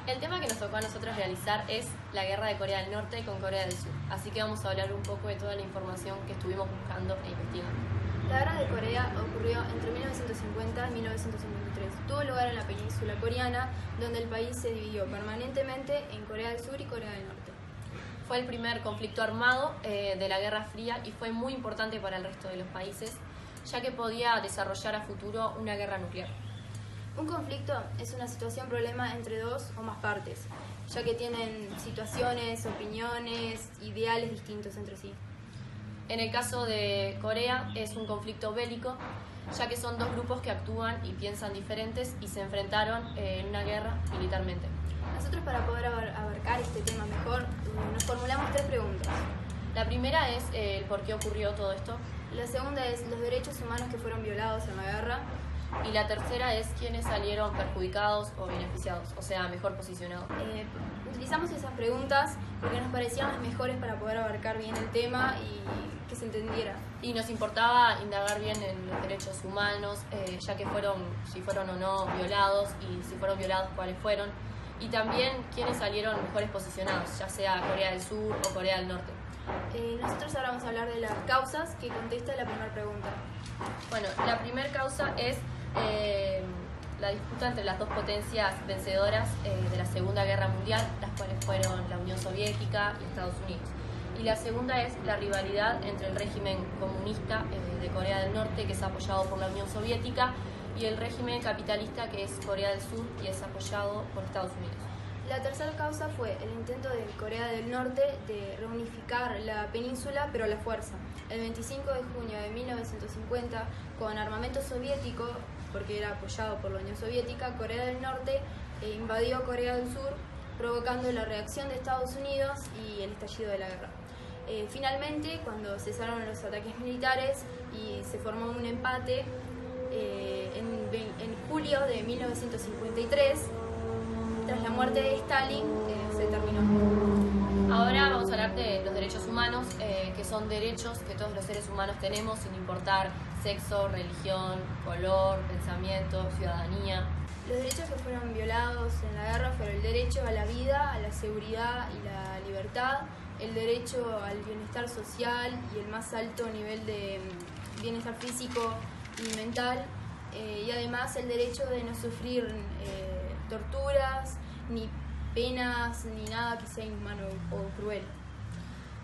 El tema que nos tocó a nosotros realizar es la guerra de Corea del Norte con Corea del Sur, así que vamos a hablar un poco de toda la información que estuvimos buscando e investigando. La guerra de Corea ocurrió entre 1950 y 1953. Tuvo lugar en la península coreana, donde el país se dividió permanentemente en Corea del Sur y Corea del Norte. Fue el primer conflicto armado de la Guerra Fría y fue muy importante para el resto de los países, ya que podía desarrollar a futuro una guerra nuclear. Un conflicto es una problema entre dos o más partes, ya que tienen situaciones, opiniones, ideales distintos entre sí. En el caso de Corea es un conflicto bélico, ya que son dos grupos que actúan y piensan diferentes y se enfrentaron en una guerra militarmente. Nosotros, para poder abarcar este tema mejor, nos formulamos 3 preguntas. La primera es el por qué ocurrió todo esto. La segunda es los derechos humanos que fueron violados en la guerra. Y la tercera es quiénes salieron perjudicados o beneficiados, o sea, mejor posicionados. Utilizamos esas preguntas porque nos parecían las mejores para poder abarcar bien el tema y que se entendiera. Y nos importaba indagar bien en los derechos humanos, ya que si fueron o no violados, y si fueron violados, cuáles fueron. Y también quiénes salieron mejores posicionados, ya sea Corea del Sur o Corea del Norte. Nosotros ahora vamos a hablar de las causas que contesta la primera pregunta. Bueno, la primera causa es la disputa entre las dos potencias vencedoras de la Segunda Guerra Mundial, las cuales fueron la Unión Soviética y Estados Unidos. Y la segunda es la rivalidad entre el régimen comunista de Corea del Norte, que es apoyado por la Unión Soviética, y el régimen capitalista, que es Corea del Sur y es apoyado por Estados Unidos. La tercera causa fue el intento de Corea del Norte de reunificar la península, pero a la fuerza. El 25 de junio de 1950, con armamento soviético, porque era apoyado por la Unión Soviética, Corea del Norte invadió Corea del Sur, provocando la reacción de Estados Unidos y el estallido de la guerra. Finalmente, cuando cesaron los ataques militares y se formó un empate, en julio de 1953, tras la muerte de Stalin, se terminó. Ahora vamos a hablar de los derechos humanos, que son derechos que todos los seres humanos tenemos, sin importar sexo, religión, color, pensamiento, ciudadanía. Los derechos que fueron violados en la guerra fueron el derecho a la vida, a la seguridad y la libertad, el derecho al bienestar social y el más alto nivel de bienestar físico y mental, y además el derecho de no sufrir torturas, ni penas, ni nada que sea inhumano o cruel.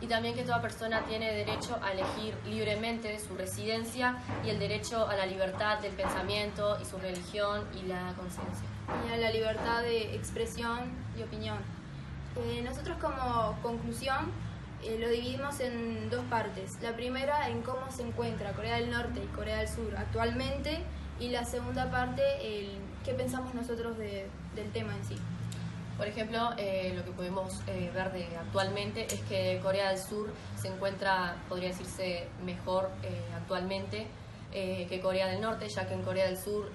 Y también que toda persona tiene derecho a elegir libremente su residencia y el derecho a la libertad del pensamiento y su religión y la conciencia. Y a la libertad de expresión y opinión. Nosotros, como conclusión, lo dividimos en 2 partes. La primera, en cómo se encuentra Corea del Norte y Corea del Sur actualmente, y la segunda parte, qué pensamos nosotros del tema en sí. Por ejemplo, lo que podemos ver de actualmente es que Corea del Sur se encuentra, podría decirse, mejor actualmente que Corea del Norte, ya que en Corea del Sur,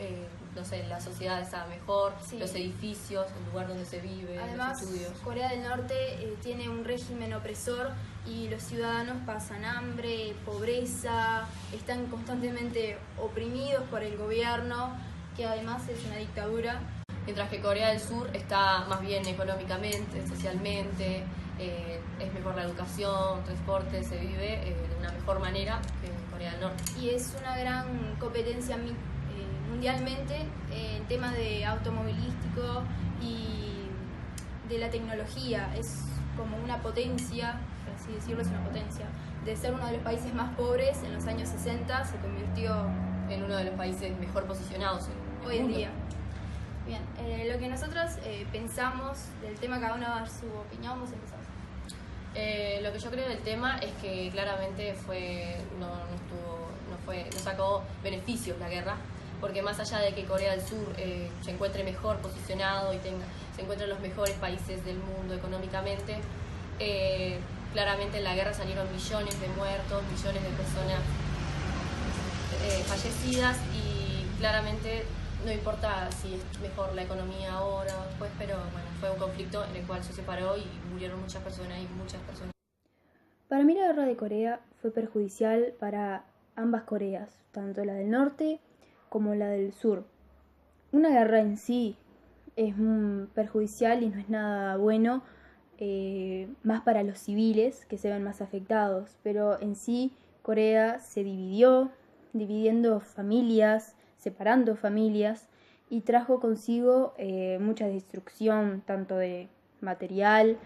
no sé, la sociedad está mejor, sí, los edificios, el lugar donde se vive, además, los estudios. Corea del Norte tiene un régimen opresor y los ciudadanos pasan hambre, pobreza, están constantemente oprimidos por el gobierno, que además es una dictadura. Mientras que Corea del Sur está más bien económicamente, socialmente, es mejor la educación, transporte, se vive de una mejor manera que Corea del Norte. Y es una gran competencia mundialmente en temas de automovilístico y de la tecnología. Es como una potencia, por así decirlo, es una potencia. De ser uno de los países más pobres en los años 60, se convirtió en uno de los países mejor posicionados hoy en día. Bien, lo que nosotros pensamos del tema, cada uno va a dar su opinión. Vamos a empezar. Lo que yo creo del tema es que claramente no sacó beneficios la guerra, porque más allá de que Corea del Sur se encuentre mejor posicionado y se encuentre en los mejores países del mundo económicamente, claramente en la guerra salieron millones de muertos, millones de personas fallecidas, y claramente no importa si es mejor la economía ahora o después, pero bueno, fue un conflicto en el cual se separó y murieron muchas personas y muchas personas. Para mí la guerra de Corea fue perjudicial para ambas Coreas, tanto la del norte como la del sur. Una guerra en sí es perjudicial y no es nada bueno, más para los civiles que se ven más afectados. Pero en sí Corea se dividió, dividiendo familias, separando familias, y trajo consigo mucha destrucción, tanto de material,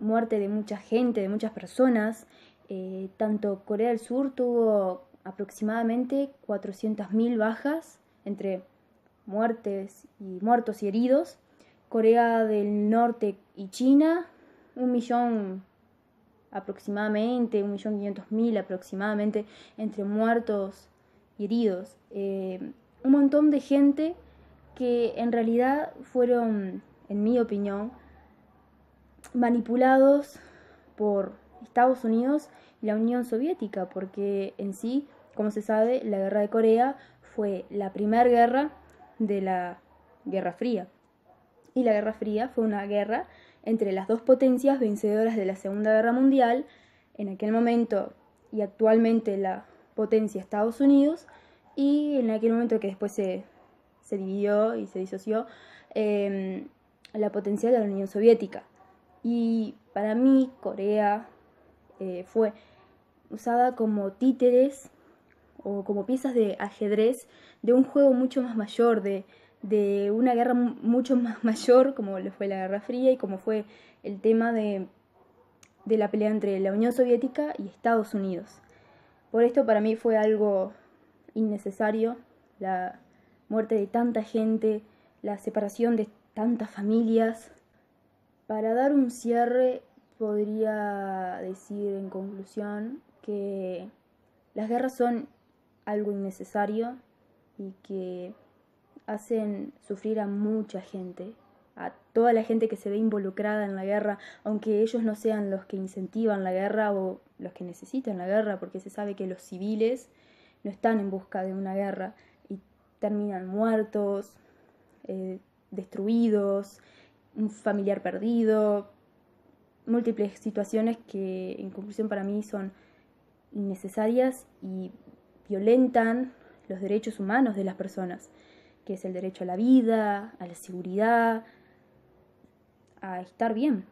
muerte de mucha gente, de muchas personas. Tanto Corea del Sur tuvo aproximadamente 400.000 bajas entre muertos y heridos. Corea del Norte y China, 1.000.000 aproximadamente, 1.500.000 aproximadamente entre muertos y heridos. Un montón de gente que en realidad fueron, en mi opinión, manipulados por Estados Unidos y la Unión Soviética, porque en sí, como se sabe, la guerra de Corea fue la primera guerra de la Guerra Fría. Y la Guerra Fría fue una guerra entre las dos potencias vencedoras de la Segunda Guerra Mundial, en aquel momento y actualmente la potencia Estados Unidos, y en aquel momento que después se dividió y se disoció, la potencia de la Unión Soviética. Y para mí Corea fue usada como títeres o como piezas de ajedrez de un juego mucho más mayor, de una guerra mucho más mayor, como lo fue la Guerra Fría y como fue el tema de la pelea entre la Unión Soviética y Estados Unidos. Por esto para mí fue algo innecesario, la muerte de tanta gente, la separación de tantas familias. Para dar un cierre, podría decir en conclusión que las guerras son algo innecesario y que hacen sufrir a mucha gente, a toda la gente que se ve involucrada en la guerra, aunque ellos no sean los que incentivan la guerra o los que necesitan la guerra, porque se sabe que los civiles no están en busca de una guerra y terminan muertos, destruidos, un familiar perdido, múltiples situaciones que en conclusión para mí son innecesarias y violentan los derechos humanos de las personas, que es el derecho a la vida, a la seguridad, a estar bien.